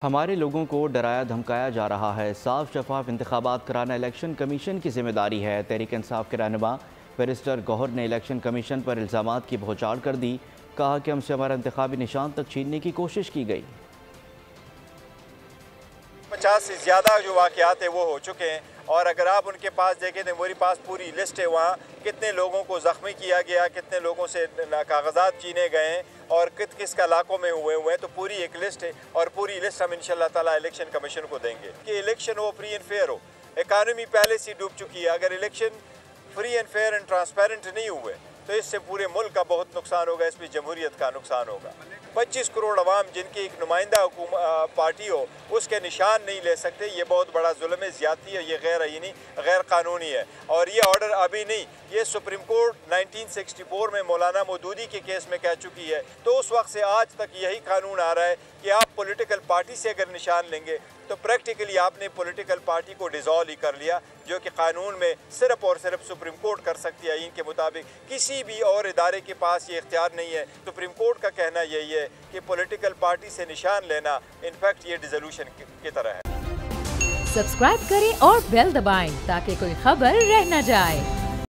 ہمارے لوگوں کو ڈرایا دھمکایا جا رہا ہے۔ صاف شفاف انتخابات کرانا الیکشن کمیشن کی ذمہ داری ہے۔ تحریک انصاف کے رہنما بیرسٹر گوہر نے الیکشن کمیشن پر الزامات کی بھوچال کر دی۔ کہا کہ ہم سے ہمارا انتخابی نشان تک چھیننے کی کوشش کی گئی۔ 50 سے زیادہ جو واقعات ہیں وہ ہو چکے ہیں، اور اگر آپ ان کے پاس دیکھیں تو میرے پاس پوری لسٹ ہے وہاں کتنے لوگوں کو زخمی کیا گیا، کتنے لوگوں سے کاغذات چھینے گئے ہیں اور کس کا علاقوں میں ہوئے ہیں، تو پوری ایک لسٹ ہے، اور پوری لسٹ ہم انشاءاللہ تعالیٰ الیکشن کمیشن کو دیں گے کہ الیکشن ہو فری اینڈ فیئر ہو۔ اکانومی پہلے سے ڈوب چکی ہے، اگر election free and fair and transparent نہیں ہوئے تو اس سے پورے ملک کا بہت نقصان ہوگا، اس میں جمہوریت کا نقصان ہوگا۔ 25 کروڑ عوام جن کی ایک نمائندہ پارٹی ہو اس کے نشان نہیں لے سکتے، یہ بہت بڑا ظلم ہے، زیادتی ہے، یہ غیر قانونی ہے۔ اور یہ آرڈر ابھی نہیں، یہ سپریم کورٹ 1964 میں مولانا مودودی کے کیس میں کہہ چکی ہے، تو اس وقت سے آج تک یہی قانون آ رہا ہے کہ آپ پولیٹیکل پارٹی سے اگر نشان لیں گے تو پریکٹیکلی آپ نے پولیٹیکل پارٹی کو ڈیزالو ہی کر لیا، جو کہ قانون میں صرف اور صرف سپریم کورٹ کر سکتی ہے۔ ان کے مطابق کسی بھی اور ادارے کے پاس یہ اختیار نہیں ہے۔ سپریم کورٹ کا کہنا یہی ہے کہ پولیٹیکل پارٹی سے نشان لینا انفیکٹ یہ ڈیزولوشن کی طرح ہے۔ سبسکرائب کریں اور بیل دبائیں تاکہ کوئی خبر رہ نہ جائے۔